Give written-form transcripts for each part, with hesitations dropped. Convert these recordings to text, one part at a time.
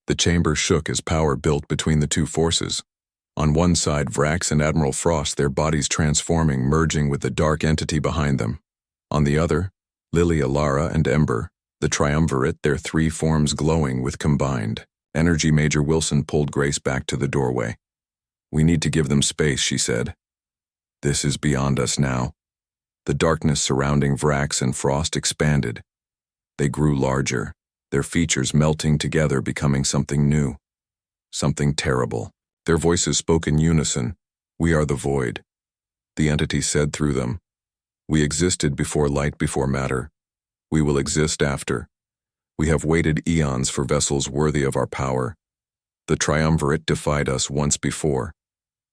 The chamber shook as power built between the two forces. On one side, Vrax and Admiral Frost, their bodies transforming, merging with the dark entity behind them. On the other, Lily, Alara, and Ember, the triumvirate, their three forms glowing with combined energy. Major Wilson pulled Grace back to the doorway. "We need to give them space," she said. "This is beyond us now." The darkness surrounding Vrax and Frost expanded. They grew larger, their features melting together, becoming something new, something terrible. Their voices spoke in unison. "We are the void," the entity said through them. "We existed before light, before matter. We will exist after. We have waited eons for vessels worthy of our power. The triumvirate defied us once before.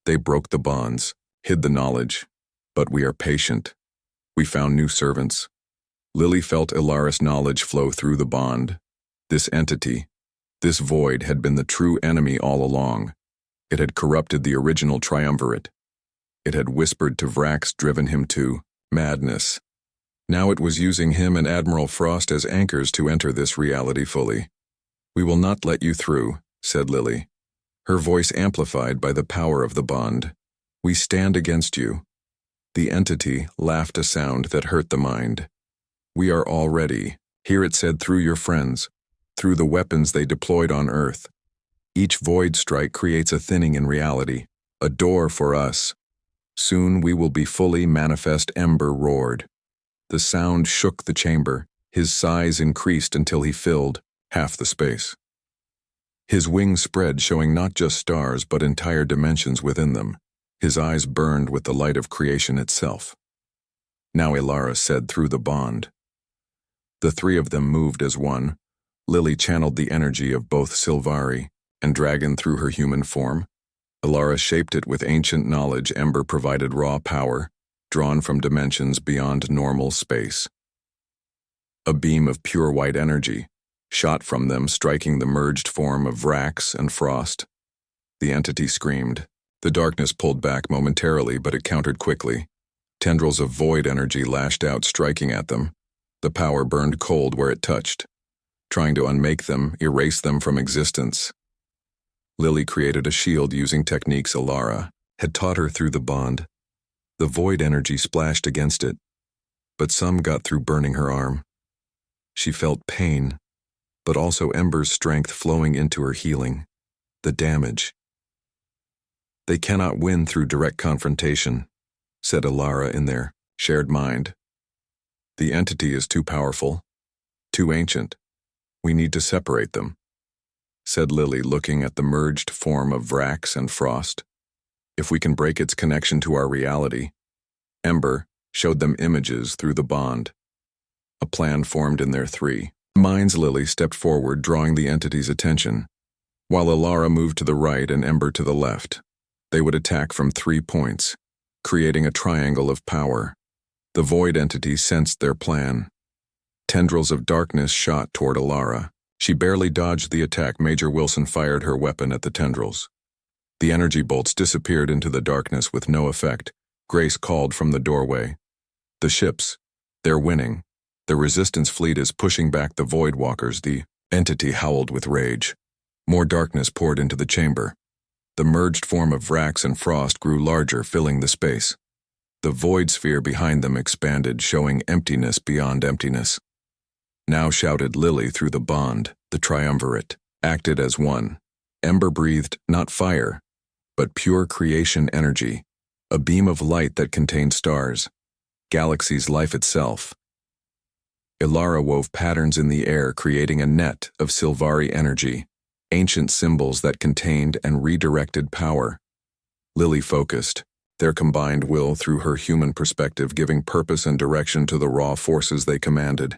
They broke the bonds, hid the knowledge, but we are patient. We found new servants." Lily felt Ilara's knowledge flow through the bond. This entity, this void, had been the true enemy all along. It had corrupted the original triumvirate. It had whispered to Vrax, driven him to madness. Now it was using him and Admiral Frost as anchors to enter this reality fully. "We will not let you through," said Lily, her voice amplified by the power of the bond. "We stand against you." The entity laughed, a sound that hurt the mind. "We are all ready. Here," it said, "through your friends, through the weapons they deployed on Earth. Each void strike creates a thinning in reality, a door for us. Soon we will be fully manifest." Ember roared. The sound shook the chamber. His size increased until he filled half the space. His wings spread, showing not just stars but entire dimensions within them. His eyes burned with the light of creation itself. "Now," Ilara said through the bond. The three of them moved as one. Lily channeled the energy of both Sylvari and Dragon through her human form. Ilara shaped it with ancient knowledge. Ember provided raw power, drawn from dimensions beyond normal space. A beam of pure white energy shot from them, striking the merged form of Vrax and Frost. The entity screamed. The darkness pulled back momentarily, but it countered quickly. Tendrils of void energy lashed out, striking at them. The power burned cold where it touched, trying to unmake them, erase them from existence. Lily created a shield using techniques Ilara had taught her through the bond. The void energy splashed against it, but some got through, burning her arm. She felt pain, but also Ember's strength flowing into her, healing the damage. "They cannot win through direct confrontation," said Ilara in their shared mind. "The entity is too powerful, too ancient. We need to separate them," said Lily, looking at the merged form of Vrax and Frost. "If we can break its connection to our reality." Ember showed them images through the bond. A plan formed in their three minds. Lily stepped forward, drawing the entity's attention, while Ilara moved to the right and Ember to the left. They would attack from 3 points, creating a triangle of power. The void entity sensed their plan. Tendrils of darkness shot toward Ilara. She barely dodged the attack. Major Wilson fired her weapon at the tendrils. The energy bolts disappeared into the darkness with no effect. Grace called from the doorway. "The ships, they're winning. The resistance fleet is pushing back the void walkers." The entity howled with rage. More darkness poured into the chamber. The merged form of Vrax and Frost grew larger, filling the space. The void sphere behind them expanded, showing emptiness beyond emptiness. "Now," shouted Lily through the bond. The triumvirate acted as one. Ember breathed not fire, but pure creation energy, a beam of light that contained stars, galaxies, life itself. Ilara wove patterns in the air, creating a net of Sylvari energy, ancient symbols that contained and redirected power. Lily focused, their combined will through her human perspective, giving purpose and direction to the raw forces they commanded.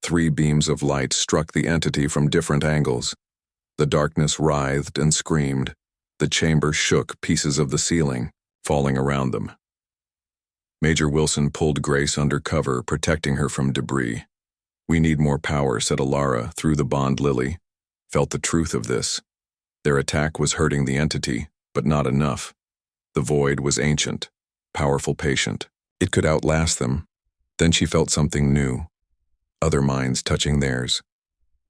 3 beams of light struck the entity from different angles. The darkness writhed and screamed. The chamber shook, pieces of the ceiling falling around them. Major Wilson pulled Grace under cover, protecting her from debris. "We need more power," said Ilara through the bond. Lily felt the truth of this. Their attack was hurting the entity, but not enough. The void was ancient, powerful, patient. It could outlast them. Then she felt something new, other minds touching theirs.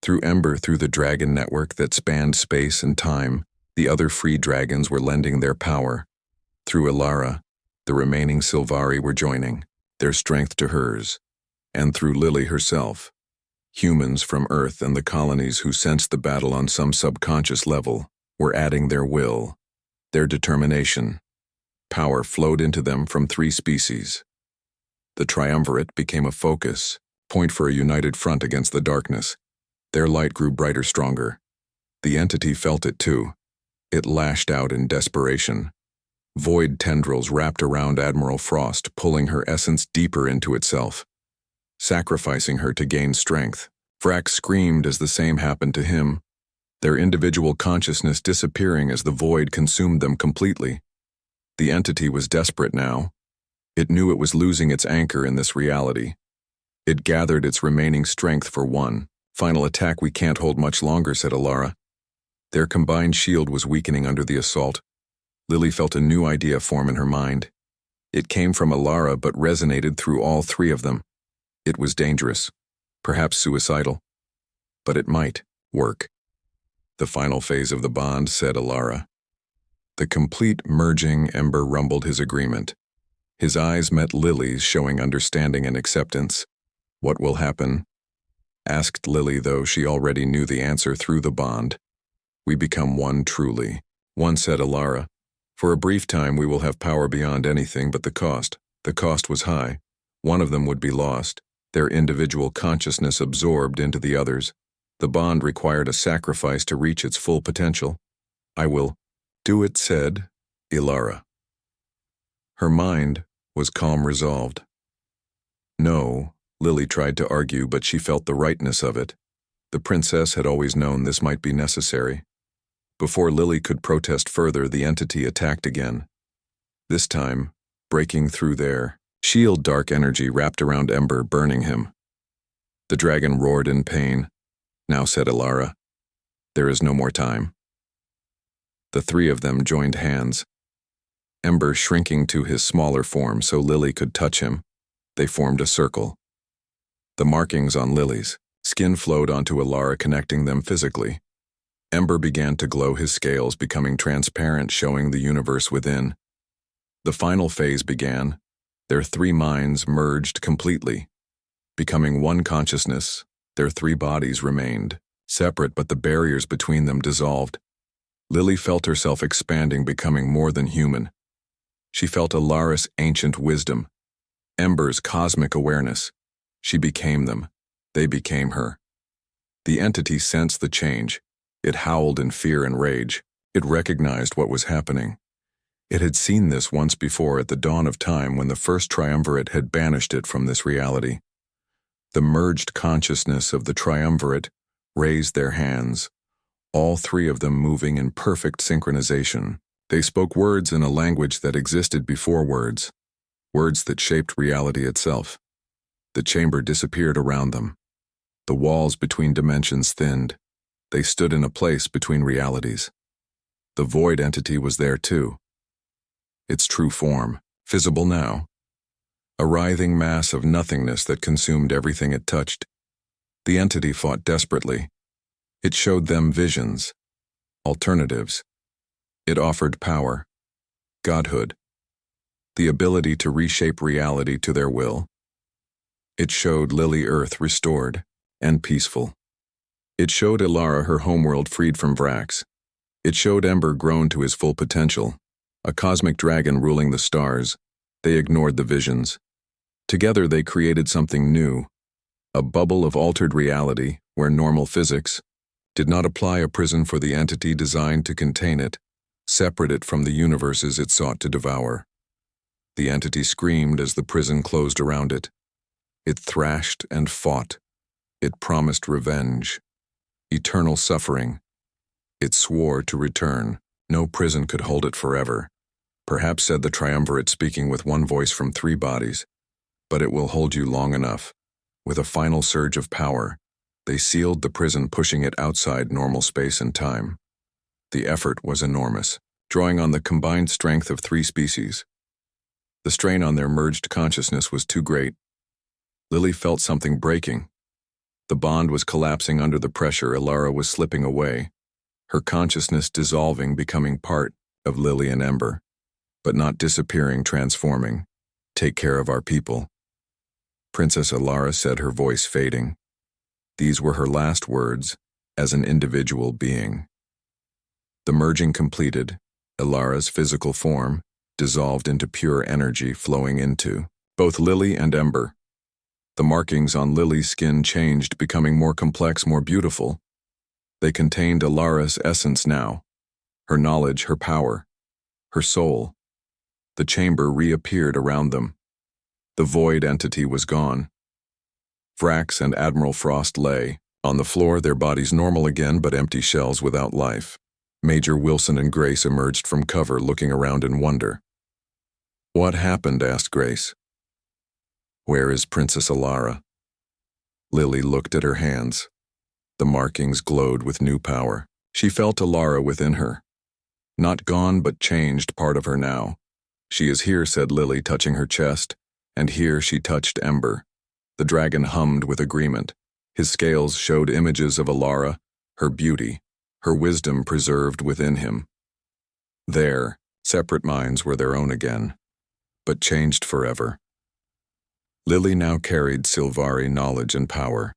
Through Ember, through the dragon network that spanned space and time, the other free dragons were lending their power. Through Elara, the remaining Sylvari were joining, their strength to hers. And through Lily herself, humans from Earth and the colonies who sensed the battle on some subconscious level were adding their will, their determination. Power flowed into them from 3 species. The triumvirate became a focus, point for a united front against the darkness. Their light grew brighter, stronger. The entity felt it too. It lashed out in desperation. Void tendrils wrapped around Admiral Frost, pulling her essence deeper into itself, sacrificing her to gain strength. Vrax screamed as the same happened to him, their individual consciousness disappearing as the void consumed them completely. The entity was desperate now. It knew it was losing its anchor in this reality. It gathered its remaining strength for one final attack. "We can't hold much longer," said Elara. Their combined shield was weakening under the assault. Lily felt a new idea form in her mind. It came from Elara but resonated through all 3 of them. It was dangerous, perhaps suicidal, but it might work. "The final phase of the bond," said Elara. The complete merging. Ember rumbled his agreement. His eyes met Lily's, showing understanding and acceptance. "What will happen?" asked Lily, though she already knew the answer through the bond. "We become one truly." "One," said Elara. "For a brief time we will have power beyond anything but the cost." The cost was high. One of them would be lost, their individual consciousness absorbed into the others. The bond required a sacrifice to reach its full potential. "I will do it," said Elara. Her mind was calm, resolved. "No," Lily tried to argue, but she felt the rightness of it. The princess had always known this might be necessary. Before Lily could protest further, the entity attacked again. This time, breaking through their shield, dark energy wrapped around Ember, burning him. The dragon roared in pain. "Now," said Elara, "there is no more time." The 3 of them joined hands, Ember shrinking to his smaller form so Lily could touch him. They formed a circle. The markings on Lily's skin flowed onto Elara, connecting them physically. Ember began to glow, his scales becoming transparent, showing the universe within. The final phase began. Their 3 minds merged completely. Becoming one consciousness, their 3 bodies remained separate, but the barriers between them dissolved. Lily felt herself expanding, becoming more than human. She felt Elara's ancient wisdom, Ember's cosmic awareness. She became them. They became her. The entity sensed the change. It howled in fear and rage. It recognized what was happening. It had seen this once before at the dawn of time, when the first triumvirate had banished it from this reality. The merged consciousness of the triumvirate raised their hands, all 3 of them moving in perfect synchronization. They spoke words in a language that existed before words that shaped reality itself. The chamber disappeared around them. The walls between dimensions thinned. They stood in a place between realities. The void entity was there too. Its true form, visible now. A writhing mass of nothingness that consumed everything it touched. The entity fought desperately. It showed them visions, alternatives. It offered power, godhood, the ability to reshape reality to their will. It showed Lily Earth restored and peaceful. It showed Elara her homeworld freed from Vrax. It showed Ember grown to his full potential, a cosmic dragon ruling the stars. They ignored the visions. Together they created something new, a bubble of altered reality where normal physics did not apply, a prison for the entity designed to contain it, separate it from the universes it sought to devour. The entity screamed as the prison closed around it. It thrashed and fought. It promised revenge, eternal suffering. It swore to return. No prison could hold it forever. "Perhaps," said the triumvirate, speaking with one voice from 3 bodies, "but it will hold you long enough." With a final surge of power, they sealed the prison, pushing it outside normal space and time. The effort was enormous, drawing on the combined strength of 3 species. The strain on their merged consciousness was too great. Lily felt something breaking. The bond was collapsing under the pressure. Ilara was slipping away, her consciousness dissolving, becoming part of Lily and Ember, but not disappearing, transforming. "Take care of our people," Princess Ilara said, her voice fading. These were her last words as an individual being. The merging completed, Ilara's physical form dissolved into pure energy flowing into both Lily and Ember. The markings on Lily's skin changed, becoming more complex, more beautiful. They contained Ilara's essence now, her knowledge, her power, her soul. The chamber reappeared around them. The void entity was gone. Vrax and Admiral Frost lay on the floor, their bodies normal again but empty shells without life. Major Wilson and Grace emerged from cover, looking around in wonder. "What happened?" asked Grace. "Where is Princess Ilara?" Lily looked at her hands. The markings glowed with new power. She felt Ilara within her. Not gone but changed, part of her now. "She is here," said Lily, touching her chest, and here she touched Ember. The dragon hummed with agreement. His scales showed images of Ilara, her beauty, her wisdom preserved within him. Their separate minds were their own again, but changed forever. Lily now carried Sylvari knowledge and power.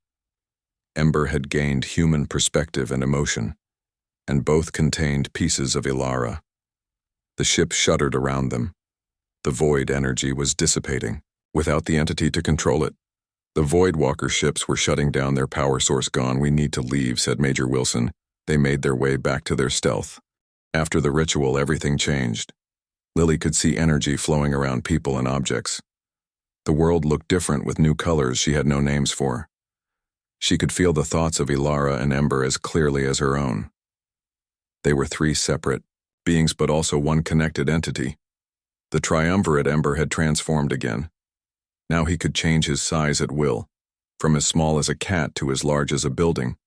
Ember had gained human perspective and emotion, and both contained pieces of Ilara. The ship shuddered around them. The void energy was dissipating, without the entity to control it. The Void Walker ships were shutting down, their power source gone. "We need to leave," said Major Wilson. They made their way back to their stealth. After the ritual, everything changed. Lily could see energy flowing around people and objects. The world looked different, with new colors she had no names for. She could feel the thoughts of Ilara and Ember as clearly as her own. They were three separate beings, but also one connected entity. The triumvirate Ember had transformed again. Now he could change his size at will, from as small as a cat to as large as a building.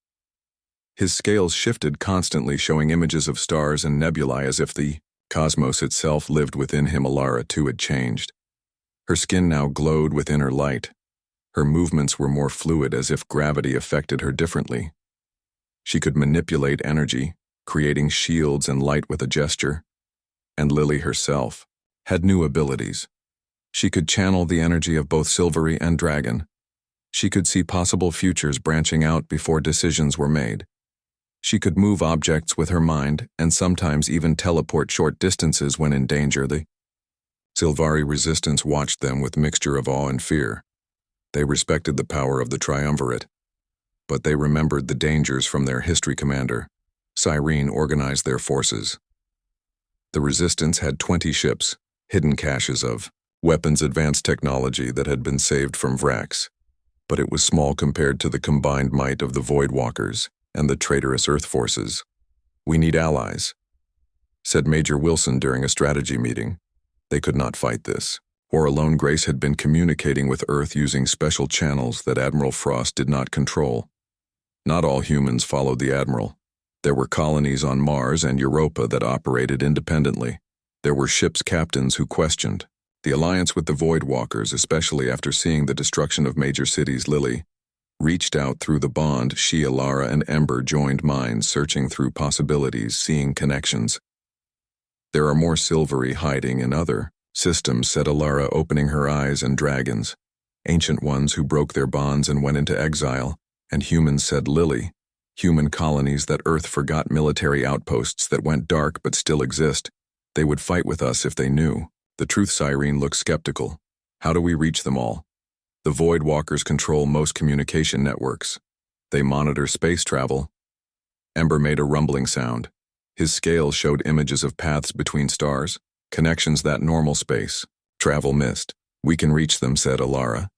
His scales shifted constantly, showing images of stars and nebulae as if the cosmos itself lived within him. Ilara, too, had changed. Her skin now glowed with inner light. Her movements were more fluid, as if gravity affected her differently. She could manipulate energy, creating shields and light with a gesture. And Lily herself had new abilities. She could channel the energy of both Sylvari and Dragon. She could see possible futures branching out before decisions were made. She could move objects with her mind and sometimes even teleport short distances when in danger. The Sylvari resistance watched them with mixture of awe and fear. They respected the power of the triumvirate, but they remembered the dangers from their history. Commander Cyrene organized their forces. The resistance had 20 ships, hidden caches of weapons, advanced technology that had been saved from Vrax, but it was small compared to the combined might of the Void Walkers and the traitorous Earth forces. "We need allies," said Major Wilson during a strategy meeting. They could not fight this, or alone. Grace had been communicating with Earth using special channels that Admiral Frost did not control. Not all humans followed the Admiral. There were colonies on Mars and Europa that operated independently. There were ships' captains who questioned the alliance with the Void Walkers, especially after seeing the destruction of major cities. Lily reached out through the bond. She, Ilara, and Ember joined minds, searching through possibilities, seeing connections. "There are more Sylvari hiding in other systems," said Ilara, opening her eyes. "And dragons, ancient ones who broke their bonds and went into exile, and humans," said Lily. "Human colonies that Earth forgot, military outposts that went dark but still exist. They would fight with us if they knew the truth." Cyrene looked skeptical. "How do we reach them all?" "The Void Walkers control most communication networks. They monitor space travel." Ember made a rumbling sound. His scales showed images of paths between stars, connections that normal space travel missed. "We can reach them," said Ilara.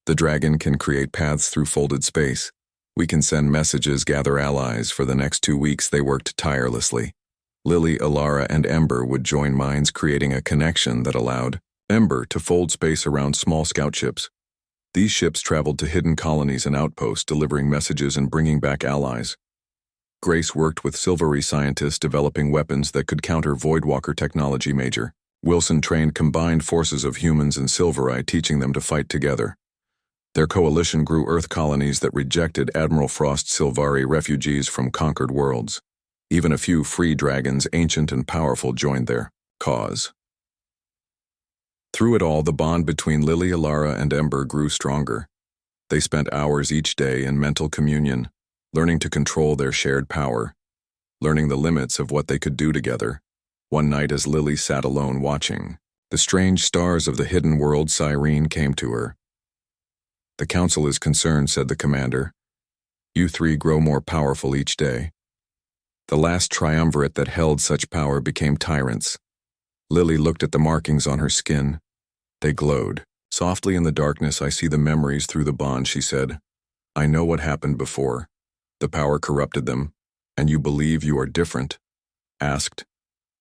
"The dragon can create paths through folded space. We can send messages, gather allies." For the next 2 weeks they worked tirelessly. Lily, Ilara, and Ember would join minds, creating a connection that allowed Ember to fold space around small scout ships. These ships traveled to hidden colonies and outposts, delivering messages and bringing back allies. Grace worked with Sylvari scientists, developing weapons that could counter Voidwalker technology. Major Wilson trained combined forces of humans and Sylvari, teaching them to fight together. Their coalition grew Earth colonies that rejected Admiral Frost's Sylvari refugees from conquered worlds. Even a few free dragons, ancient and powerful, joined their cause. Through it all, the bond between Lily, Alara, and Ember grew stronger. They spent hours each day in mental communion, learning to control their shared power, learning the limits of what they could do together. One night, as Lily sat alone watching the strange stars of the hidden world, Cyrene came to her. "The council is concerned," said the commander. "You three grow more powerful each day." The last triumvirate that held such power became tyrants. Lily looked at the markings on her skin. They glowed. "Softly in the darkness, I see the memories through the bond," she said. "I know what happened before. The power corrupted them. And you believe you are different?" asked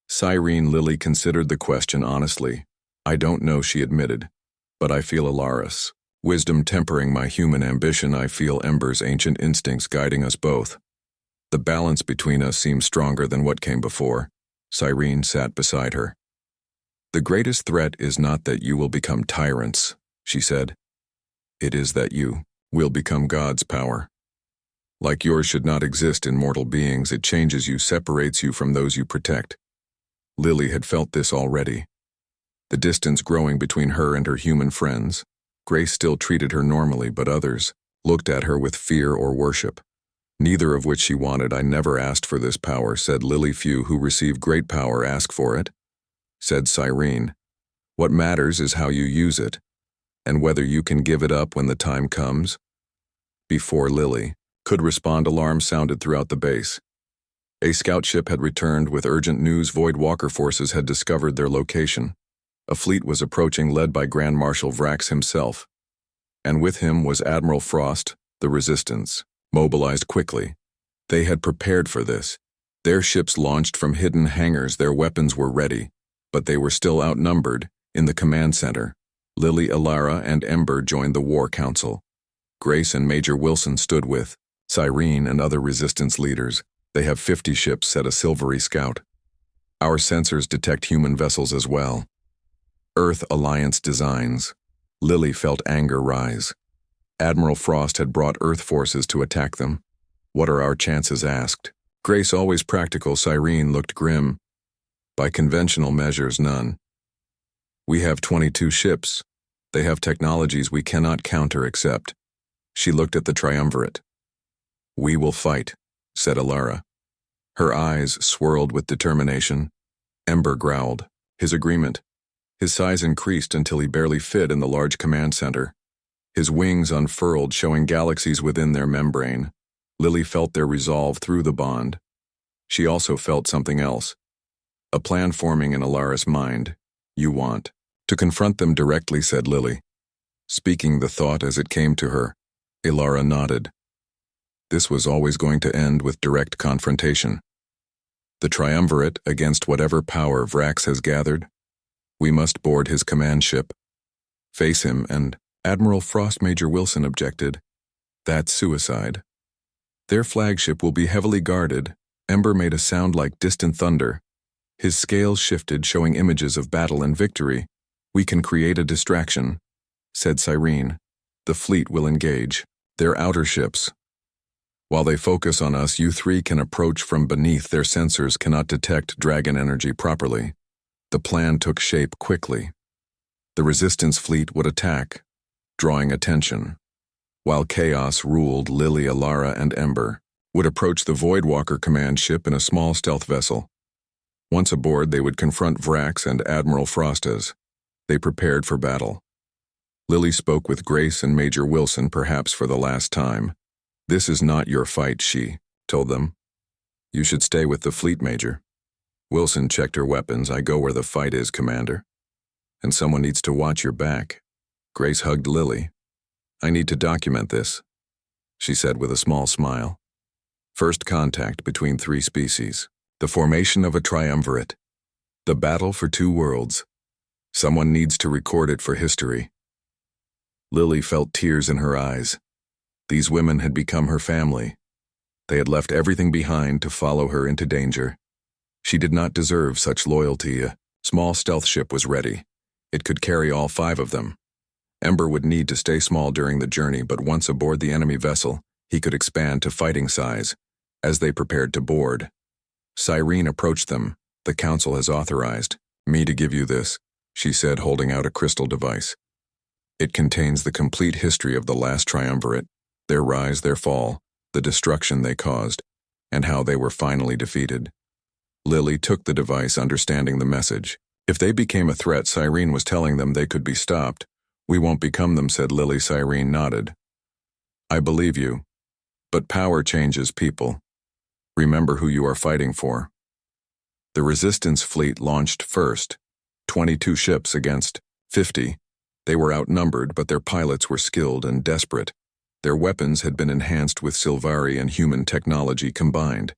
Cyrene. Lily considered the question honestly. "I don't know," she admitted, "but I feel Alara's wisdom tempering my human ambition. I feel Ember's ancient instincts guiding us both. The balance between us seems stronger than what came before." Cyrene sat beside her. "The greatest threat is not that you will become tyrants," she said. "It is that you will become God's power. Like yours should not exist in mortal beings. It changes you, separates you from those you protect." Lily had felt this already. The distance growing between her and her human friends. Grace still treated her normally, but others looked at her with fear or worship, neither of which she wanted. "I never asked for this power," said Lily. "Few who receive great power ask for it," said Cyrene. "What matters is how you use it, and whether you can give it up when the time comes." Before Lily could respond, alarms sounded throughout the base. A scout ship had returned with urgent news. Void Walker forces had discovered their location. A fleet was approaching, led by Grand Marshal Vrax himself. And with him was Admiral Frost. The Resistance mobilized quickly. They had prepared for this. Their ships launched from hidden hangars. Their weapons were ready, but they were still outnumbered. In the command center, Lily, Alara, and Ember joined the War Council. Grace and Major Wilson stood with Cyrene and other Resistance leaders. "They have 50 ships," said a Silvery scout. "Our sensors detect human vessels as well." Earth Alliance designs. Lily felt anger rise. Admiral Frost had brought Earth forces to attack them. "What are our chances?" asked Grace. "Always practical." Cyrene looked grim. "By conventional measures, none. We have 22 ships. They have technologies we cannot counter except." She looked at the triumvirate. "We will fight," said Alara. Her eyes swirled with determination. Ember growled his agreement. His size increased until he barely fit in the large command center. His wings unfurled, showing galaxies within their membrane. Lily felt their resolve through the bond. She also felt something else. A plan forming in Alara's mind. "You want to confront them directly," said Lily, speaking the thought as it came to her. Alara nodded. This was always going to end with direct confrontation. The triumvirate against whatever power Vrax has gathered. We must board his command ship, face him, and Admiral Frost. Major Wilson objected. "That's suicide. Their flagship will be heavily guarded." Ember made a sound like distant thunder. His scales shifted, showing images of battle and victory. "We can create a distraction," said Cyrene. "The fleet will engage their outer ships. While they focus on us, you three can approach from beneath. Their sensors cannot detect dragon energy properly." The plan took shape quickly. The Resistance fleet would attack, drawing attention. While chaos ruled, Lily, Alara, and Ember would approach the Voidwalker command ship in a small stealth vessel. Once aboard, they would confront Vrax and Admiral Frost as they prepared for battle. Lily spoke with Grace and Major Wilson, perhaps for the last time. "This is not your fight," she told them. "You should stay with the fleet, Major." Wilson checked her weapons. "I go where the fight is, Commander. And someone needs to watch your back." Grace hugged Lily. "I need to document this," she said with a small smile. First contact between three species. The formation of a triumvirate. The battle for two worlds. Someone needs to record it for history. Lily felt tears in her eyes. These women had become her family. They had left everything behind to follow her into danger. She did not deserve such loyalty. A small stealth ship was ready. It could carry all 5 of them. Ember would need to stay small during the journey, but once aboard the enemy vessel, he could expand to fighting size. As they prepared to board, Cyrene approached them. "The council has authorized me to give you this," she said, holding out a crystal device. "It contains the complete history of the last triumvirate, their rise, their fall, the destruction they caused, and how they were finally defeated." Lily took the device, understanding the message. If they became a threat, Cyrene was telling them they could be stopped. "We won't become them," said Lily. Cyrene nodded. "I believe you. But power changes people. Remember who you are fighting for." The Resistance fleet launched first, 22 ships against 50. They were outnumbered, but their pilots were skilled and desperate. Their weapons had been enhanced with Sylvari and human technology combined.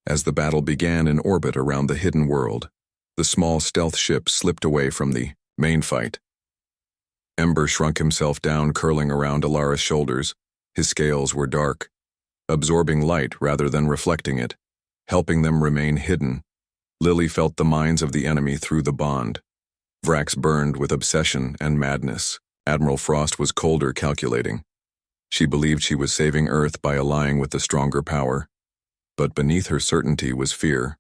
As the battle began in orbit around the hidden world, the small stealth ship slipped away from the main fight. Ember shrunk himself down, curling around Alara's shoulders. His scales were dark, absorbing light rather than reflecting it, helping them remain hidden. Lily felt the minds of the enemy through the bond. Vrax burned with obsession and madness. Admiral Frost was colder, calculating. She believed she was saving Earth by allying with the stronger power, but beneath her certainty was fear.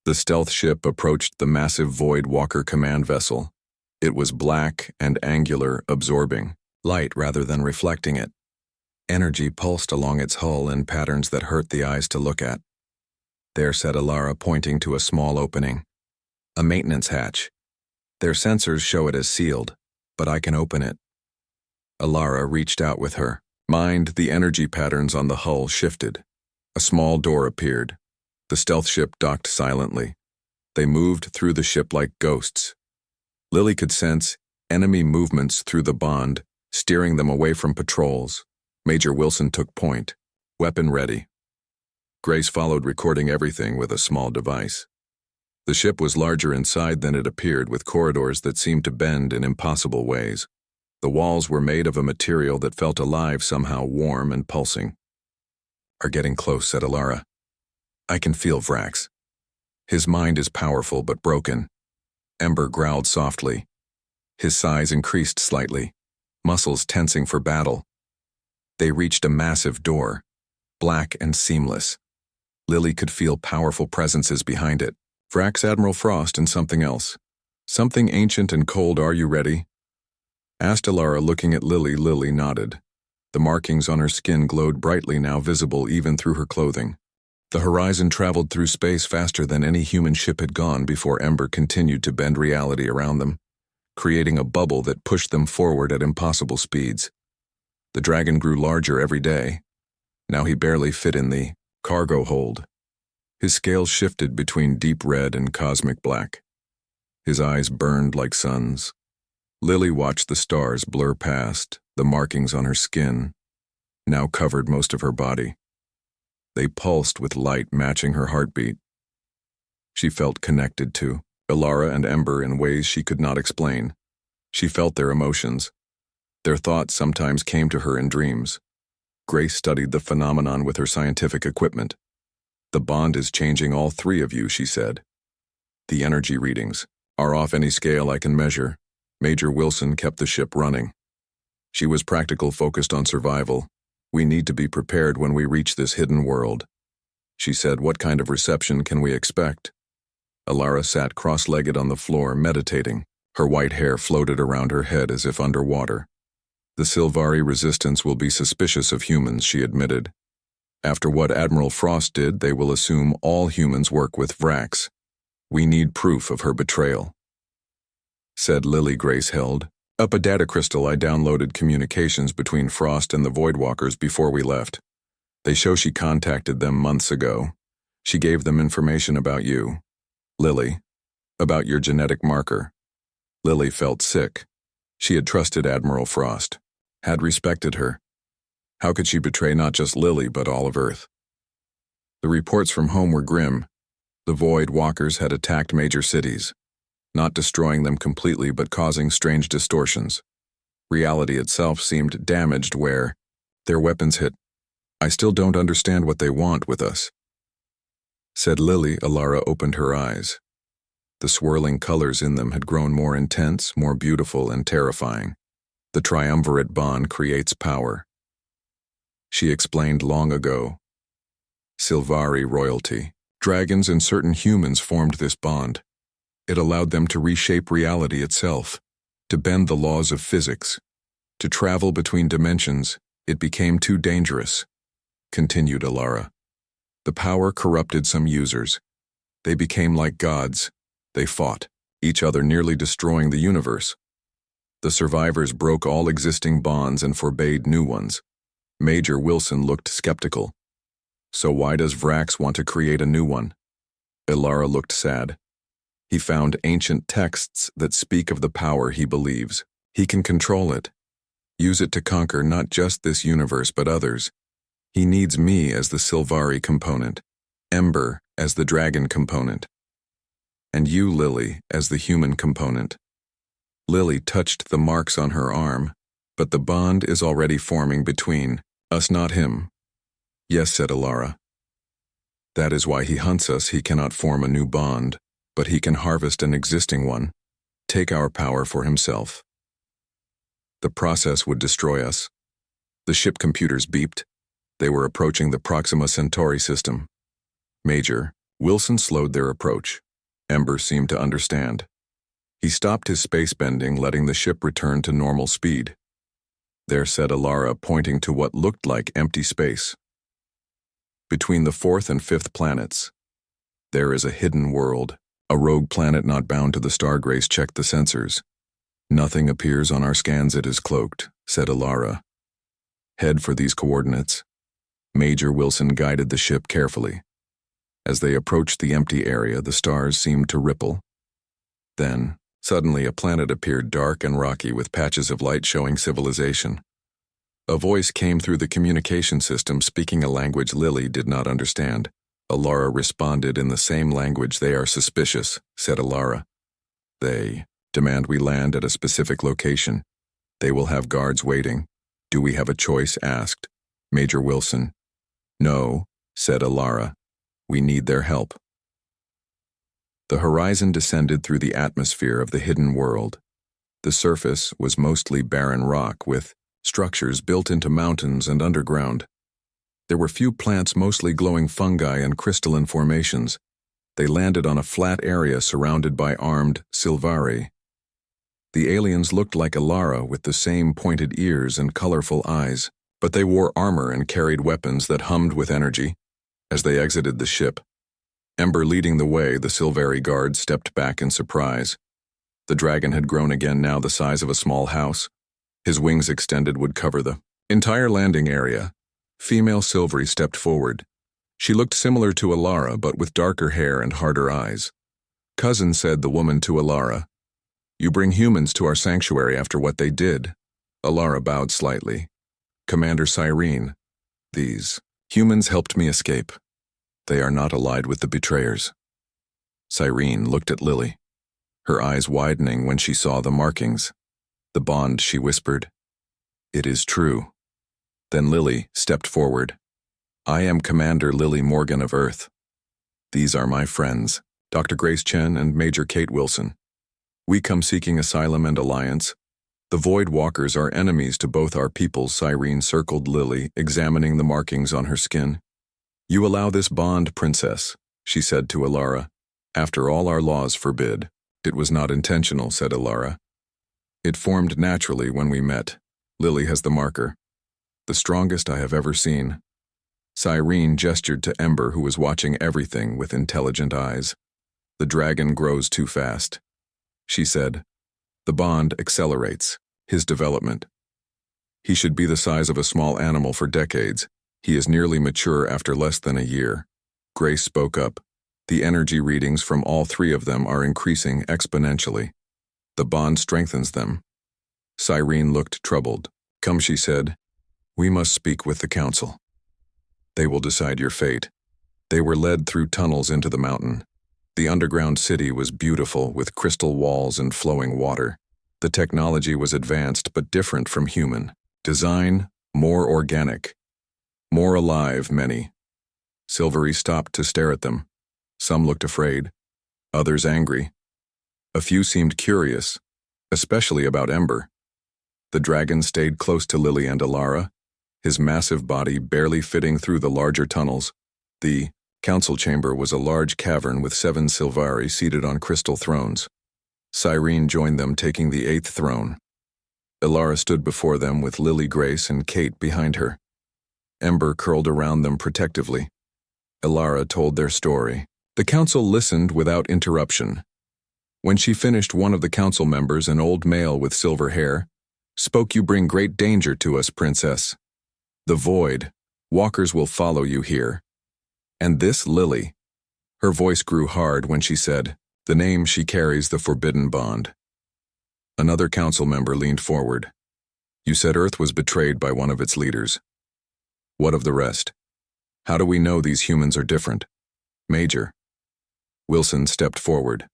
The stealth ship approached the massive Void Walker command vessel. It was black and angular, absorbing light rather than reflecting it. Energy pulsed along its hull in patterns that hurt the eyes to look at. "There," said Alara, pointing to a small opening. "A maintenance hatch. Their sensors show it as sealed, but I can open it." Alara reached out with her mind. The energy patterns on the hull shifted. A small door appeared. The stealth ship docked silently. They moved through the ship like ghosts. Lily could sense enemy movements through the bond, steering them away from patrols. Major Wilson took point, weapon ready. Grace followed, recording everything with a small device. The ship was larger inside than it appeared, with corridors that seemed to bend in impossible ways. The walls were made of a material that felt alive, somehow warm and pulsing. "Are getting close," said Alara. "I can feel Vrax. His mind is powerful but broken." Ember growled softly. His size increased slightly, muscles tensing for battle. They reached a massive door, black and seamless. Lily could feel powerful presences behind it. Vrax, Admiral Frost, and something else. Something ancient and cold. "Are you ready?" asked Alara, looking at Lily. Lily nodded. The markings on her skin glowed brightly, now visible even through her clothing. The horizon traveled through space faster than any human ship had gone before. Ember continued to bend reality around them, creating a bubble that pushed them forward at impossible speeds. The dragon grew larger every day. Now he barely fit in the cargo hold. His scales shifted between deep red and cosmic black. His eyes burned like suns. Lily watched the stars blur past. The markings on her skin now covered most of her body. They pulsed with light matching her heartbeat. She felt connected to Alara and Ember in ways she could not explain. She felt their emotions. Their thoughts sometimes came to her in dreams. Grace studied the phenomenon with her scientific equipment. "The bond is changing all three of you," she said. "The energy readings are off any scale I can measure." Major Wilson kept the ship running. She was practical, focused on survival. "We need to be prepared when we reach this hidden world," she said. "What kind of reception can we expect?" Alara sat cross-legged on the floor, meditating. Her white hair floated around her head as if underwater. "The Sylvari resistance will be suspicious of humans," she admitted. "After what Admiral Frost did, they will assume all humans work with Vrax. We need proof of her betrayal," said Lily. Grace held up a data crystal. "I downloaded communications between Frost and the Voidwalkers before we left. They show she contacted them months ago. She gave them information about you, Lily, about your genetic marker." Lily felt sick. She had trusted Admiral Frost, had respected her. How could she betray not just Lily but all of Earth? The reports from home were grim. The Void Walkers had attacked major cities, not destroying them completely but causing strange distortions. Reality itself seemed damaged where their weapons hit. "I still don't understand what they want with us," said Lily. Alara opened her eyes. The swirling colors in them had grown more intense, more beautiful and terrifying. The triumvirate bond creates power. She explained long ago. Sylvari royalty. Dragons and certain humans formed this bond. It allowed them to reshape reality itself, to bend the laws of physics, to travel between dimensions. It became too dangerous, continued Alara. The power corrupted some users. They became like gods. They fought each other, nearly destroying the universe. The survivors broke all existing bonds and forbade new ones. Major Wilson looked skeptical. So why does Vrax want to create a new one? Alara looked sad. He found ancient texts that speak of the power he believes. He can control it. Use it to conquer not just this universe but others. He needs me as the Sylvari component, Ember as the dragon component, and you, Lily, as the human component. Lily touched the marks on her arm, but the bond is already forming between us, not him. Yes, said Alara. That is why he hunts us. He cannot form a new bond, but he can harvest an existing one, take our power for himself. The process would destroy us. The ship computers beeped. They were approaching the Proxima Centauri system. Major Wilson slowed their approach. Ember seemed to understand. He stopped his space bending, letting the ship return to normal speed. There, said Alara, pointing to what looked like empty space. Between the 4th and 5th planets, there is a hidden world, a rogue planet not bound to the star grace. Checked the sensors. Nothing appears on our scans. It is cloaked, said Alara. Head for these coordinates. Major Wilson guided the ship carefully. As they approached the empty area, the stars seemed to ripple. Then, suddenly a planet appeared, dark and rocky, with patches of light showing civilization. A voice came through the communication system, speaking a language Lily did not understand. Alara responded in the same language. They are suspicious, said Alara. They demand we land at a specific location. They will have guards waiting. Do we have a choice? Asked Major Wilson. No, said Alara. We need their help. The horizon descended through the atmosphere of the hidden world. The surface was mostly barren rock, with structures built into mountains and underground. There were few plants, mostly glowing fungi and crystalline formations. They landed on a flat area surrounded by armed Sylvari. The aliens looked like Alara, with the same pointed ears and colorful eyes, but they wore armor and carried weapons that hummed with energy. As they exited the ship, Ember leading the way, the Sylvari guard stepped back in surprise. The dragon had grown again, now the size of a small house. His wings extended would cover the entire landing area. Female Sylvari stepped forward. She looked similar to Alara, but with darker hair and harder eyes. Cousin, said the woman to Alara. You bring humans to our sanctuary after what they did. Alara bowed slightly. Commander Cyrene, these humans helped me escape. They are not allied with the betrayers. Cyrene looked at Lily, her eyes widening when she saw the markings. The bond, she whispered. It is true. Then Lily stepped forward. I am Commander Lily Morgan of Earth. These are my friends, Dr. Grace Chen and Major Kate Wilson. We come seeking asylum and alliance. The Void Walkers are enemies to both our peoples. Cyrene circled Lily, examining the markings on her skin. You allow this bond, Princess, she said to Alara. After all, our laws forbid. It was not intentional, said Alara. It formed naturally when we met. Lily has the marker. The strongest I have ever seen. Cyrene gestured to Ember, who was watching everything with intelligent eyes. The dragon grows too fast. She said, the bond accelerates his development. He should be the size of a small animal for decades. He is nearly mature after less than a year. Grace spoke up. The energy readings from all three of them are increasing exponentially. The bond strengthens them. Cyrene looked troubled. Come, she said. We must speak with the council. They will decide your fate. They were led through tunnels into the mountain. The underground city was beautiful, with crystal walls and flowing water. The technology was advanced but different from human. Design, more organic. More alive, many. Sylvari stopped to stare at them. Some looked afraid, others angry. A few seemed curious, especially about Ember. The dragon stayed close to Lily and Alara, his massive body barely fitting through the larger tunnels. The council chamber was a large cavern with 7 Sylvari seated on crystal thrones. Cyrene joined them, taking the 8th throne. Alara stood before them with Lily, Grace, and Kate behind her. Ember curled around them protectively. Alara told their story. The council listened without interruption. When she finished, one of the council members, an old male with silver hair, spoke. "You bring great danger to us, princess. The void. Walkers will follow you here. And this Lily." Her voice grew hard when she said, "The name she carries, the forbidden bond." Another council member leaned forward. "You said Earth was betrayed by one of its leaders. What of the rest? How do we know these humans are different?" "Major." Wilson stepped forward.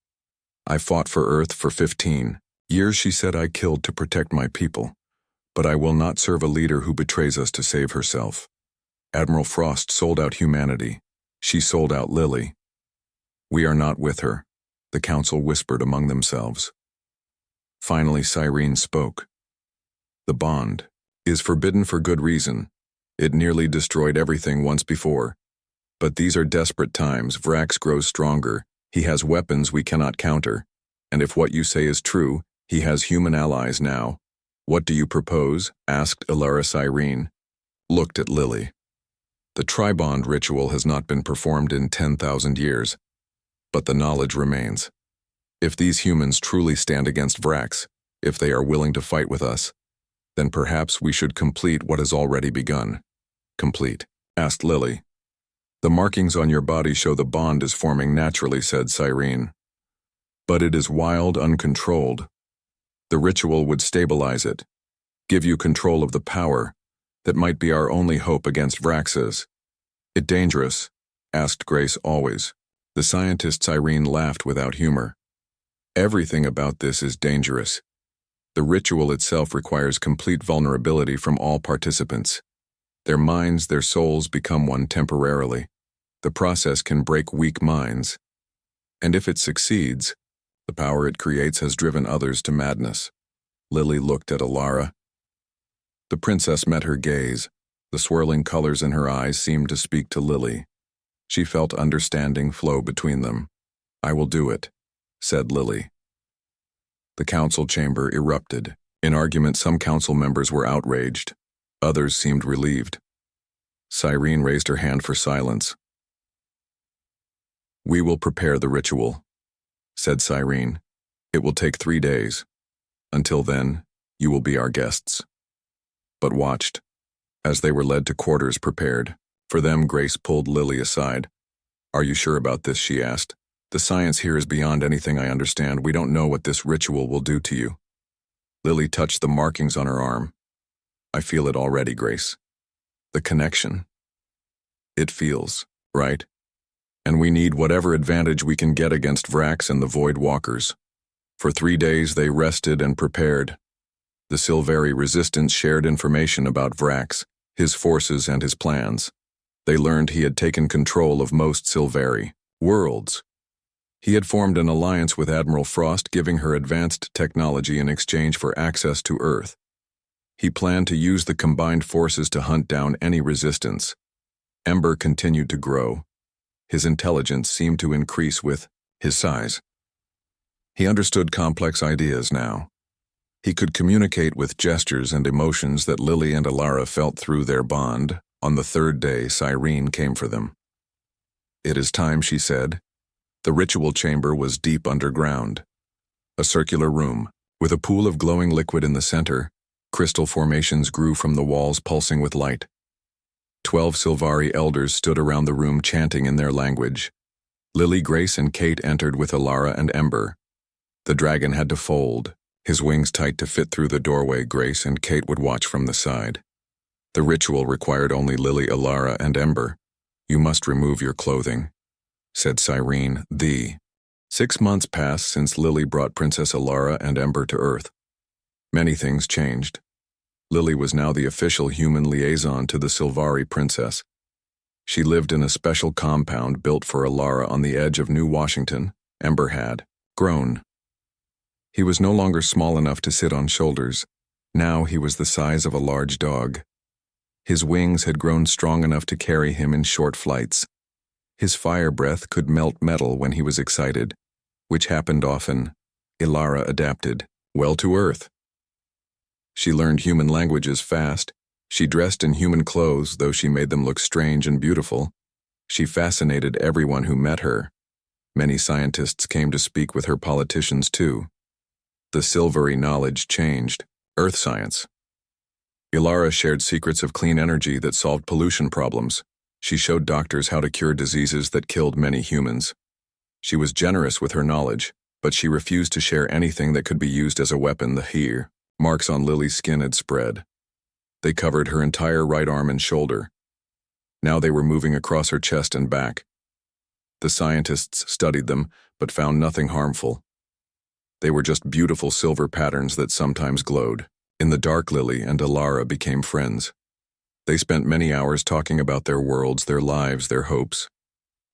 "I fought for Earth for 15 years," she said. "I killed to protect my people. But I will not serve a leader who betrays us to save herself. Admiral Frost sold out humanity. She sold out Lily. We are not with her," the council whispered among themselves. Finally, Cyrene spoke. "The bond is forbidden for good reason. It nearly destroyed everything once before. But these are desperate times. Vrax grows stronger. He has weapons we cannot counter. And if what you say is true, he has human allies now. What do you propose?" asked Alara. Cyrene looked at Lily. "The Tribond ritual has not been performed in 10,000 years. But the knowledge remains. If these humans truly stand against Vrax, if they are willing to fight with us, then perhaps we should complete what has already begun." "Complete?" asked Lily. "The markings on your body show the bond is forming naturally," said Cyrene. "But it is wild, uncontrolled. The ritual would stabilize it, give you control of the power that might be our only hope against Vrax's." "It dangerous?" asked Grace. "Always." The scientist Cyrene laughed without humor. "Everything about this is dangerous. The ritual itself requires complete vulnerability from all participants. Their minds, their souls become one temporarily. The process can break weak minds. And if it succeeds, the power it creates has driven others to madness." Lily looked at Alara. The princess met her gaze. The swirling colors in her eyes seemed to speak to Lily. She felt understanding flow between them. "I will do it," said Lily. The council chamber erupted. In argument, some council members were outraged. Others seemed relieved. Cyrene raised her hand for silence. "We will prepare the ritual," said Cyrene. "It will take 3 days. Until then, you will be our guests." But watched. As they were led to quarters prepared for them, Grace pulled Lily aside. "Are you sure about this?" she asked. "The science here is beyond anything I understand. We don't know what this ritual will do to you." Lily touched the markings on her arm. "I feel it already, Grace. The connection. It feels right. And we need whatever advantage we can get against Vrax and the Void Walkers." For 3 days they rested and prepared. The Sylvari resistance shared information about Vrax, his forces and his plans. They learned he had taken control of most Sylvari worlds. He had formed an alliance with Admiral Frost, giving her advanced technology in exchange for access to Earth. He planned to use the combined forces to hunt down any resistance. Ember continued to grow. His intelligence seemed to increase with his size. He understood complex ideas now. He could communicate with gestures and emotions that Lily and Alara felt through their bond. On the 3rd day, Cyrene came for them. "It is time," she said. The ritual chamber was deep underground. A circular room, with a pool of glowing liquid in the center. Crystal formations grew from the walls, pulsing with light. 12 Sylvari elders stood around the room, chanting in their language. Lily, Grace, and Kate entered with Alara and Ember. The dragon had to fold, his wings tight to fit through the doorway. Grace and Kate would watch from the side. The ritual required only Lily, Alara, and Ember. "You must remove your clothing," said Cyrene. 6 months passed since Lily brought Princess Alara and Ember to Earth. Many things changed. Lily was now the official human liaison to the Sylvari princess. She lived in a special compound built for Alara on the edge of New Washington. Ember had grown. He was no longer small enough to sit on shoulders. Now he was the size of a large dog. His wings had grown strong enough to carry him in short flights. His fire breath could melt metal when he was excited, which happened often. Ilara adapted well to Earth. She learned human languages fast. She dressed in human clothes, though she made them look strange and beautiful. She fascinated everyone who met her. Many scientists came to speak with her, politicians too. The silvery knowledge changed Earth science. Ilara shared secrets of clean energy that solved pollution problems. She showed doctors how to cure diseases that killed many humans. She was generous with her knowledge, but she refused to share anything that could be used as a weapon. The marks on Lily's skin had spread. They covered her entire right arm and shoulder. Now they were moving across her chest and back. The scientists studied them, but found nothing harmful. They were just beautiful silver patterns that sometimes glowed. In the dark, Lily and Ilara became friends. They spent many hours talking about their worlds, their lives, their hopes.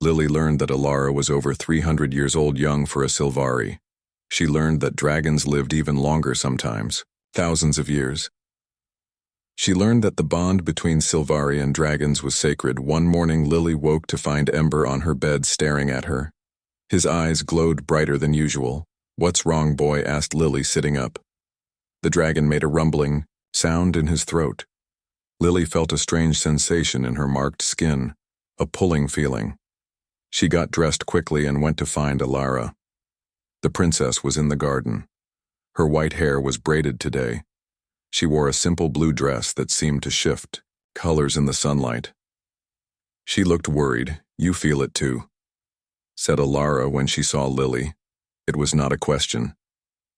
Lily learned that Ilara was over 300 years old, young for a Sylvari. She learned that dragons lived even longer sometimes, thousands of years. She learned that the bond between Sylvari and dragons was sacred. One morning, Lily woke to find Ember on her bed staring at her. His eyes glowed brighter than usual. "What's wrong, boy?" asked Lily, sitting up. The dragon made a rumbling sound in his throat. Lily felt a strange sensation in her marked skin, a pulling feeling. She got dressed quickly and went to find Ilara. The princess was in the garden. Her white hair was braided today. She wore a simple blue dress that seemed to shift colors in the sunlight. She looked worried. "You feel it too," said Ilara when she saw Lily. It was not a question.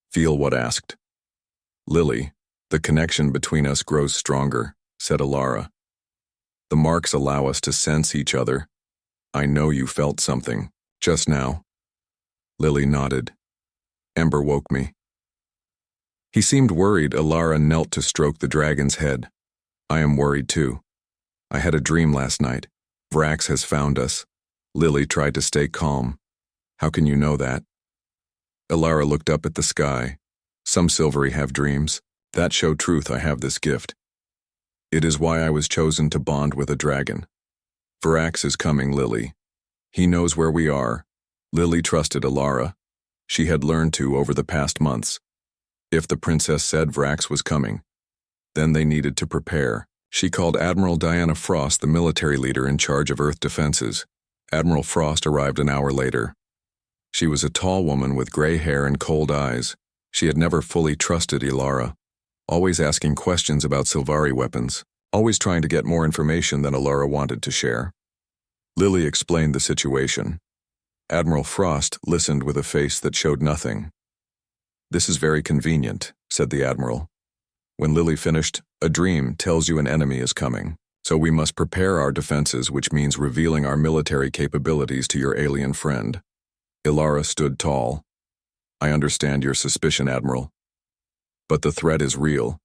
"Feel what?" asked Lily. "The connection between us grows stronger," said Ilara. "The marks allow us to sense each other. I know you felt something just now." Lily nodded. "Ember woke me." He seemed worried. Ilara knelt to stroke the dragon's head. "I am worried too. I had a dream last night. Vrax has found us." Lily tried to stay calm. "How can you know that?" Ilara looked up at the sky. "Some Sylvari have dreams that show truth. I have this gift. It is why I was chosen to bond with a dragon. Vrax is coming, Lily. He knows where we are." Lily trusted Ilara. She had learned to over the past months. If the princess said Vrax was coming, then they needed to prepare. She called Admiral Diana Frost, the military leader in charge of Earth defenses. Admiral Frost arrived an hour later. She was a tall woman with gray hair and cold eyes. She had never fully trusted Ilara, always asking questions about Sylvari weapons, always trying to get more information than Ilara wanted to share. Lily explained the situation. Admiral Frost listened with a face that showed nothing. "This is very convenient," said the Admiral. When Lily finished, "A dream tells you an enemy is coming, so we must prepare our defenses, which means revealing our military capabilities to your alien friend." Ilara stood tall. "I understand your suspicion, Admiral. But the threat is real.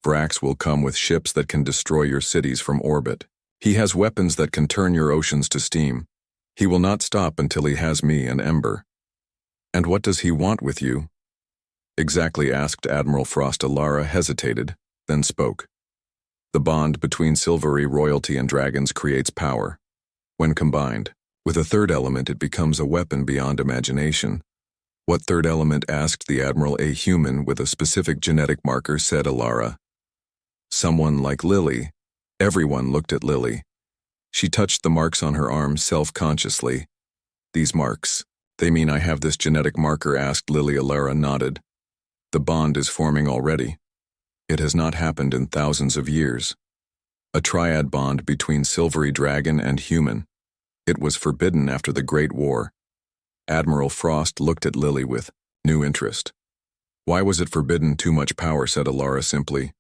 Vrax will come with ships that can destroy your cities from orbit. He has weapons that can turn your oceans to steam. He will not stop until he has me and Ember." "And what does he want with you?" "Exactly?" asked Admiral Frost. Ilara hesitated, then spoke. "The bond between Sylvari royalty and dragons creates power. When combined with a third element, it becomes a weapon beyond imagination." "What third element?" asked the Admiral. "A human with a specific genetic marker," said Ilara. "Someone like Lily." Everyone looked at Lily. She touched the marks on her arm self-consciously. "These marks, they mean I have this genetic marker?" asked Lily. Ilara nodded. "The bond is forming already. It has not happened in thousands of years. A triad bond between Sylvari dragon and human. It was forbidden after the Great War." Admiral Frost looked at Lily with new interest. "Why was it forbidden?" "Too much power," said Ilara simply.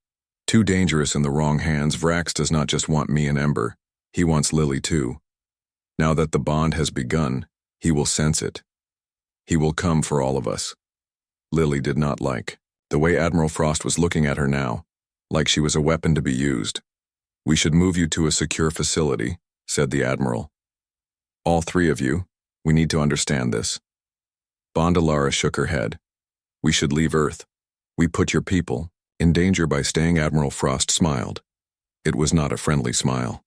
"Too dangerous in the wrong hands. Vrax does not just want me and Ember. He wants Lily too. Now that the bond has begun, he will sense it. He will come for all of us." Lily did not like the way Admiral Frost was looking at her now, like she was a weapon to be used. "We should move you to a secure facility," said the Admiral. "All three of you. We need to understand this." Ilara shook her head. "We should leave Earth. We put your people, In danger by staying, Admiral Frost smiled. It was not a friendly smile.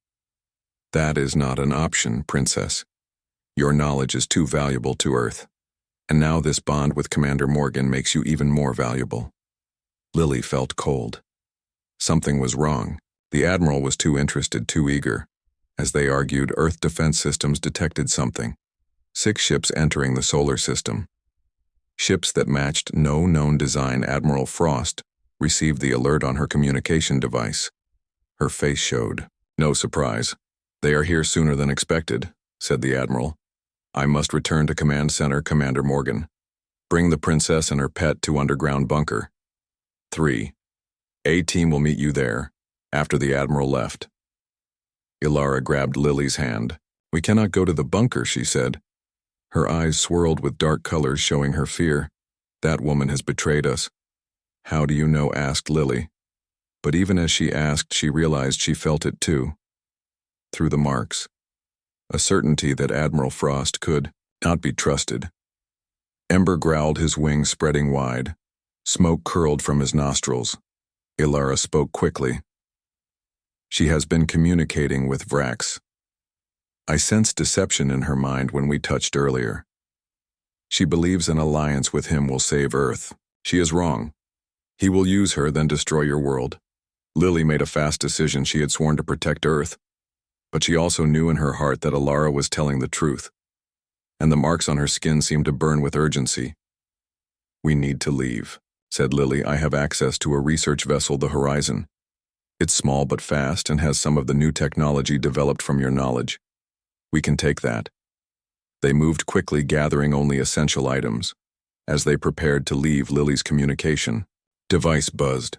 That is not an option, Princess. Your knowledge is too valuable to Earth. And now this bond with Commander Morgan makes you even more valuable. Lily felt cold. Something was wrong. The Admiral was too interested, too eager. As they argued, Earth defense systems detected something. 6 ships entering the solar system. Ships that matched no known design. Admiral Frost received the alert on her communication device. Her face showed. No surprise. They are here sooner than expected, said the Admiral. I must return to Command Center, Commander Morgan. Bring the Princess and her pet to underground bunker. 3. A-Team will meet you there, after the Admiral left. Ilara grabbed Lily's hand. We cannot go to the bunker, she said. Her eyes swirled with dark colors showing her fear. That woman has betrayed us. How do you know? Asked Lily. But even as she asked, she realized she felt it too. Through the marks. A certainty that Admiral Frost could not be trusted. Ember growled, his wings spreading wide. Smoke curled from his nostrils. Ilara spoke quickly. She has been communicating with Vrax. I sensed deception in her mind when we touched earlier. She believes an alliance with him will save Earth. She is wrong. He will use her, then destroy your world. Lily made a fast decision. She had sworn to protect Earth. But she also knew in her heart that Ilara was telling the truth. And the marks on her skin seemed to burn with urgency. We need to leave, said Lily. I have access to a research vessel, the Horizon. It's small but fast and has some of the new technology developed from your knowledge. We can take that. They moved quickly, gathering only essential items. As they prepared to leave, Lily's communication device buzzed.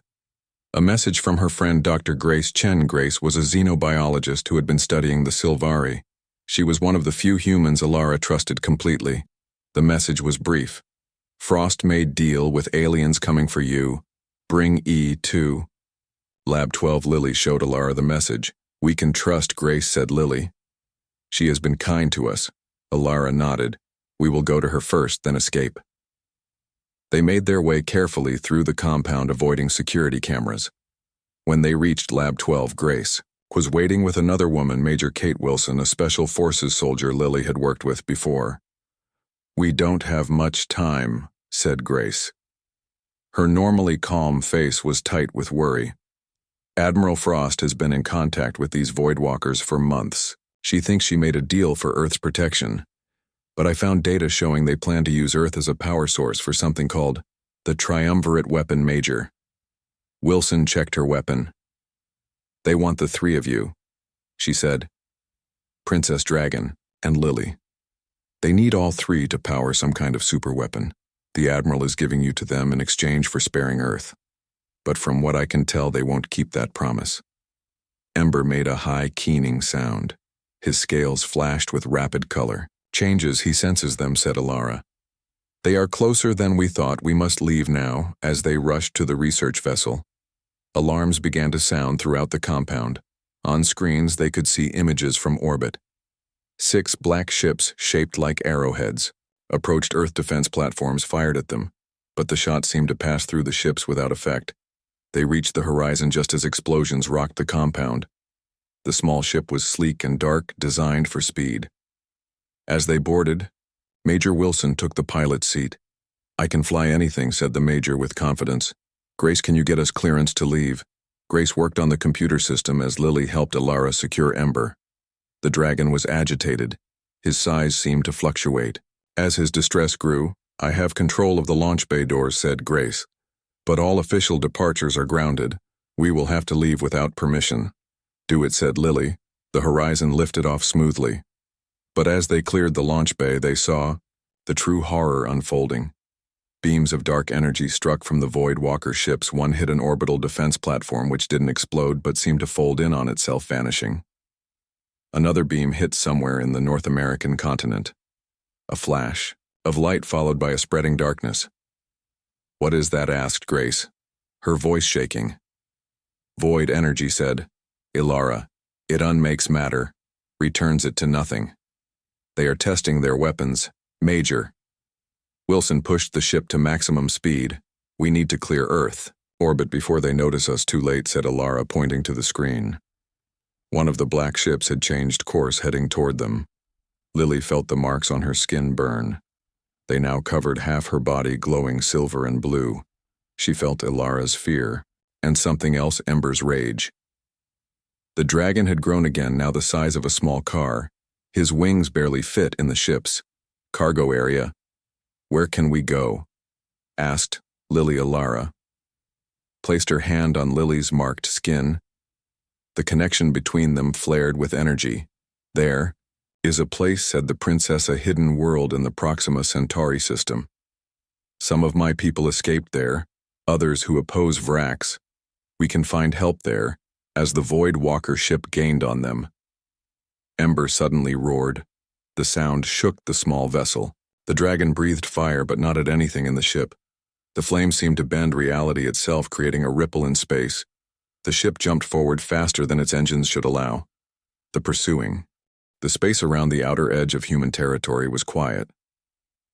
A message from her friend Dr. Grace Chen. Grace was a xenobiologist who had been studying the Sylvari. She was one of the few humans Ilara trusted completely. The message was brief. Frost made deal with aliens coming for you. Bring E2. Lab 12. Lily showed Ilara the message. We can trust Grace, said Lily. She has been kind to us. Ilara nodded. We will go to her first, then escape. They made their way carefully through the compound, avoiding security cameras. When they reached Lab 12, Grace was waiting with another woman, Major Kate Wilson, a Special Forces soldier Lily had worked with before. We don't have much time, said Grace. Her normally calm face was tight with worry. Admiral Frost has been in contact with these Voidwalkers for months. She thinks she made a deal for Earth's protection. But I found data showing they plan to use Earth as a power source for something called the Triumvirate Weapon. Major Wilson checked her weapon. They want the 3 of you, she said. Princess Dragon and Lily. They need all 3 to power some kind of super weapon. The Admiral is giving you to them in exchange for sparing Earth. But from what I can tell, they won't keep that promise. Ember made a high, keening sound. His scales flashed with rapid color. Changes, he senses them, said Ilara. They are closer than we thought. We must leave now. As they rushed to the research vessel, alarms began to sound throughout the compound. On screens, they could see images from orbit. 6 black ships, shaped like arrowheads, approached Earth defense platforms, fired at them, but the shots seemed to pass through the ships without effect. They reached the horizon just as explosions rocked the compound. The small ship was sleek and dark, designed for speed. As they boarded, Major Wilson took the pilot's seat. I can fly anything, said the Major with confidence. Grace, can you get us clearance to leave? Grace worked on the computer system as Lily helped Ilara secure Ember. The dragon was agitated. His size seemed to fluctuate. As his distress grew, I have control of the launch bay doors, said Grace. But all official departures are grounded. We will have to leave without permission. Do it, said Lily. The Horizon lifted off smoothly. But as they cleared the launch bay, they saw the true horror unfolding. Beams of dark energy struck from the Voidwalker ships. One hit an orbital defense platform which didn't explode but seemed to fold in on itself, vanishing. Another beam hit somewhere in the North American continent. A flash of light followed by a spreading darkness. What is that? Asked Grace, her voice shaking. Void energy, said Ilara. It unmakes matter, returns it to nothing. They are testing their weapons. Major. Wilson pushed the ship to maximum speed. We need to clear Earth. Orbit before they notice us too late, said Alara, pointing to the screen. One of the black ships had changed course, heading toward them. Lily felt the marks on her skin burn. They now covered half her body, glowing silver and blue. She felt Alara's fear, and something else, Ember's rage. The dragon had grown again, now the size of a small car. His wings barely fit in the ship's cargo area. Where can we go? Asked Lily. Alara placed her hand on Lily's marked skin. The connection between them flared with energy. There is a place, said the princess, a hidden world in the Proxima Centauri system. Some of my people escaped there, others who oppose Vrax. We can find help there, as the Void Walker ship gained on them. Ember suddenly roared. The sound shook the small vessel. The dragon breathed fire, but not at anything in the ship. The flame seemed to bend reality itself, creating a ripple in space. The ship jumped forward faster than its engines should allow. The space around the outer edge of human territory was quiet.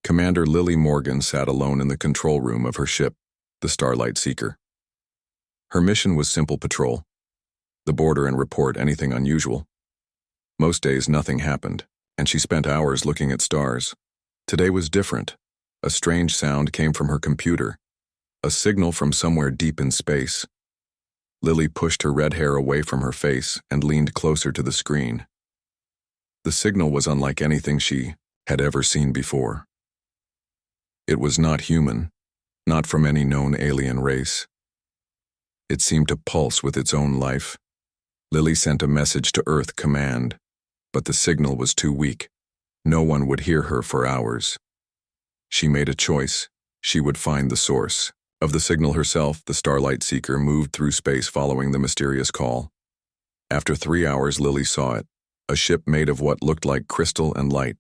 Commander Lily Morgan sat alone in the control room of her ship, the Starlight Seeker. Her mission was simple: patrol the border and report anything unusual. Most days nothing happened, and she spent hours looking at stars. Today was different. A strange sound came from her computer, a signal from somewhere deep in space. Lily pushed her red hair away from her face and leaned closer to the screen. The signal was unlike anything she had ever seen before. It was not human, not from any known alien race. It seemed to pulse with its own life. Lily sent a message to Earth Command, but the signal was too weak. No one would hear her for hours. She made a choice. She would find the source of the signal herself. The Starlight Seeker moved through space following the mysterious call. After 3 hours, Lily saw it, a ship made of what looked like crystal and light.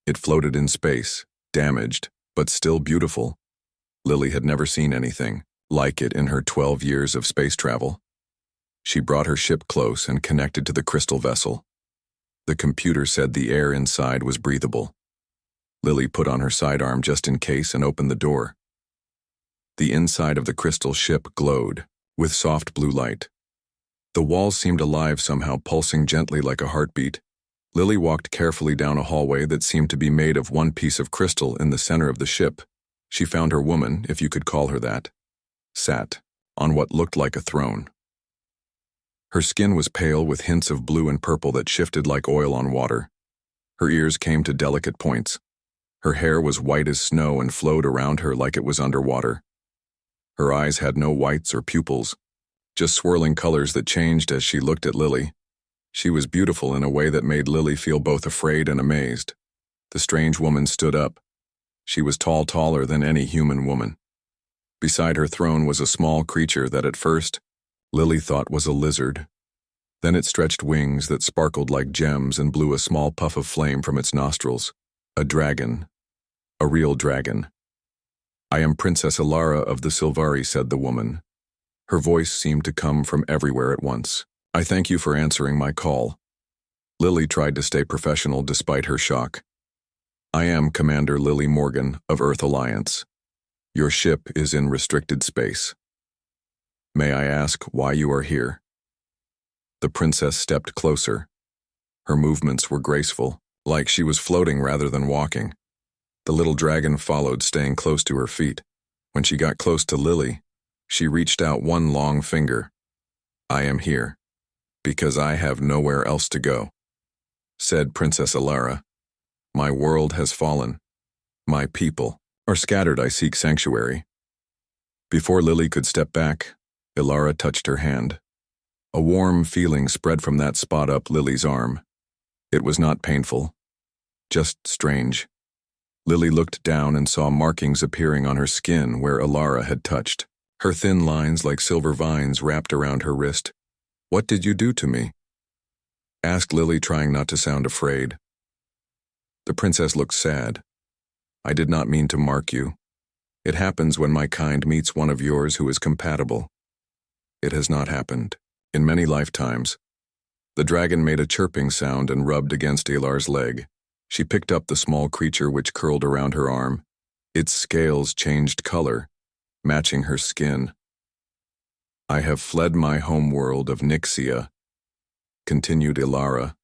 It floated in space, damaged, but still beautiful. Lily had never seen anything like it in her 12 years of space travel. She brought her ship close and connected to the crystal vessel. The computer said the air inside was breathable. Lily put on her sidearm just in case and opened the door. The inside of the crystal ship glowed with soft blue light. The walls seemed alive somehow, pulsing gently like a heartbeat. Lily walked carefully down a hallway that seemed to be made of one piece of crystal. In the center of the ship, she found her woman, if you could call her that, sat on what looked like a throne. Her skin was pale with hints of blue and purple that shifted like oil on water. Her ears came to delicate points. Her hair was white as snow and flowed around her like it was underwater. Her eyes had no whites or pupils, just swirling colors that changed as she looked at Lily. She was beautiful in a way that made Lily feel both afraid and amazed. The strange woman stood up. She was tall, taller than any human woman. Beside her throne was a small creature that at first Lily thought was a lizard. Then it stretched wings that sparkled like gems and blew a small puff of flame from its nostrils. A dragon. A real dragon. "I am Princess Alara of the Silvari," said the woman. Her voice seemed to come from everywhere at once. "I thank you for answering my call." Lily tried to stay professional despite her shock. "I am Commander Lily Morgan of Earth Alliance. Your ship is in restricted space. May I ask why you are here?" The princess stepped closer. Her movements were graceful, like she was floating rather than walking. The little dragon followed, staying close to her feet. When she got close to Lily, she reached out one long finger. "I am here because I have nowhere else to go," said Princess Alara. "My world has fallen. My people are scattered. I seek sanctuary." Before Lily could step back, Alara touched her hand. A warm feeling spread from that spot up Lily's arm. It was not painful, just strange. Lily looked down and saw markings appearing on her skin where Alara had touched. Her thin lines like silver vines wrapped around her wrist. "What did you do to me?" asked Lily, trying not to sound afraid. The princess looked sad. "I did not mean to mark you. It happens when my kind meets one of yours who is compatible. It has not happened in many lifetimes." The dragon made a chirping sound and rubbed against Alar's leg. She picked up the small creature which curled around her arm. Its scales changed color, matching her skin. I have fled my homeworld of Nixia, continued Ilara.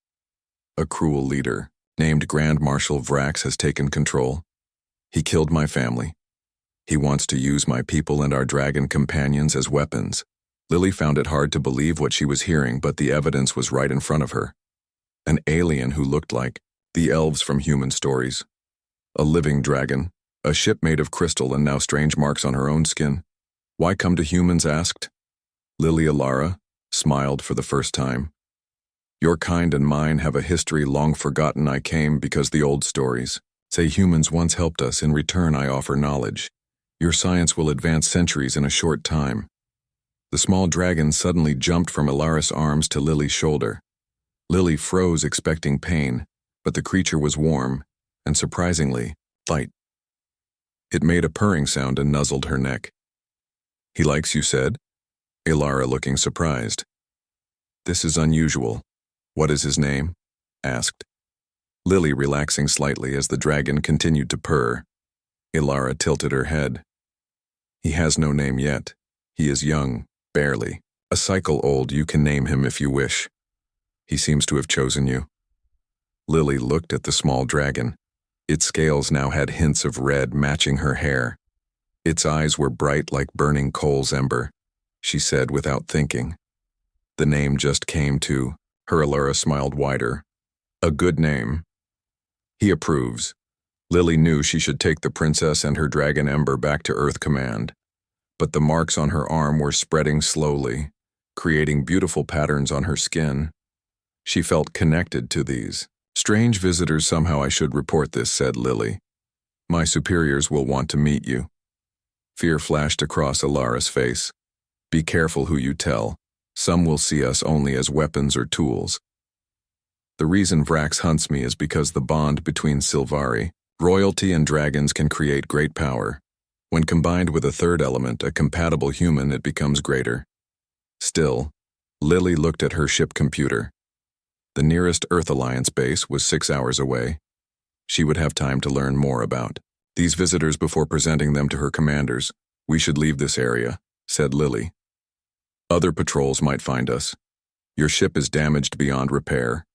A cruel leader, named Grand Marshal Vrax, has taken control. He killed my family. He wants to use my people and our dragon companions as weapons. Lily found it hard to believe what she was hearing, but the evidence was right in front of her. An alien who looked like the elves from human stories. A living dragon, a ship made of crystal, and now strange marks on her own skin. Why come to humans? Asked. Lily Ilara smiled for the first time. Your kind and mine have a history long forgotten. I came because the old stories say humans once helped us. In return, I offer knowledge. Your science will advance centuries in a short time. The small dragon suddenly jumped from Ilara's arms to Lily's shoulder. Lily froze, expecting pain, but the creature was warm and, surprisingly, light. It made a purring sound and nuzzled her neck. He likes you, said Ilara, looking surprised. This is unusual. What is his name? Asked Lily, relaxing slightly as the dragon continued to purr. Ilara tilted her head. He has no name yet. He is young, barely. A cycle old. You can name him if you wish. He seems to have chosen you. Lily looked at the small dragon. Its scales now had hints of red matching her hair. Its eyes were bright like burning coal's ember. She said without thinking. The name just came to her. Ilara smiled wider. A good name. He approves. Lily knew she should take the princess and her dragon Ember back to Earth Command. But the marks on her arm were spreading slowly, creating beautiful patterns on her skin. She felt connected to these strange visitors. Somehow I should report this, said Lily. My superiors will want to meet you. Fear flashed across Ilara's face. Be careful who you tell. Some will see us only as weapons or tools. The reason Vrax hunts me is because the bond between Sylvari, royalty, and dragons can create great power. When combined with a third element, a compatible human, it becomes greater. Still, Lily looked at her ship computer. The nearest Earth Alliance base was 6 hours away. She would have time to learn more about these visitors before presenting them to her commanders. We should leave this area, said Lily. Other patrols might find us. Your ship is damaged beyond repair.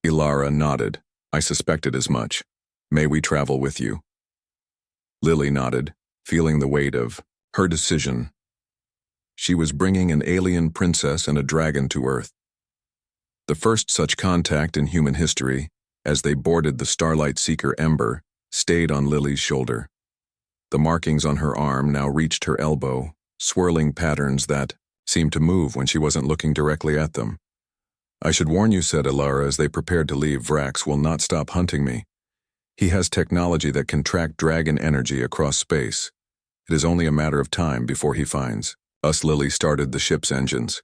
Ilara nodded. I suspected as much. May we travel with you? Lily nodded, feeling the weight of her decision. She was bringing an alien princess and a dragon to Earth. The first such contact in human history, as they boarded the Starlight Seeker Ember, stayed on Lily's shoulder. The markings on her arm now reached her elbow, swirling patterns that seemed to move when she wasn't looking directly at them. I should warn you, said Ilara as they prepared to leave. Vrax will not stop hunting me. He has technology that can track dragon energy across space. It is only a matter of time before he finds us. Lily started the ship's engines.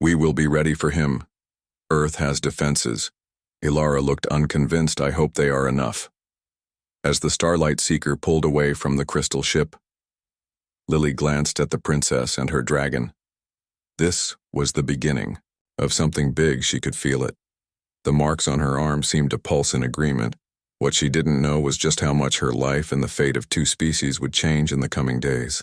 We will be ready for him. Earth has defenses. Ilara looked unconvinced. I hope they are enough. As the Starlight Seeker pulled away from the crystal ship, Lily glanced at the princess and her dragon. This was the beginning of something big. She could feel it. The marks on her arm seemed to pulse in agreement. What she didn't know was just how much her life and the fate of two species would change in the coming days.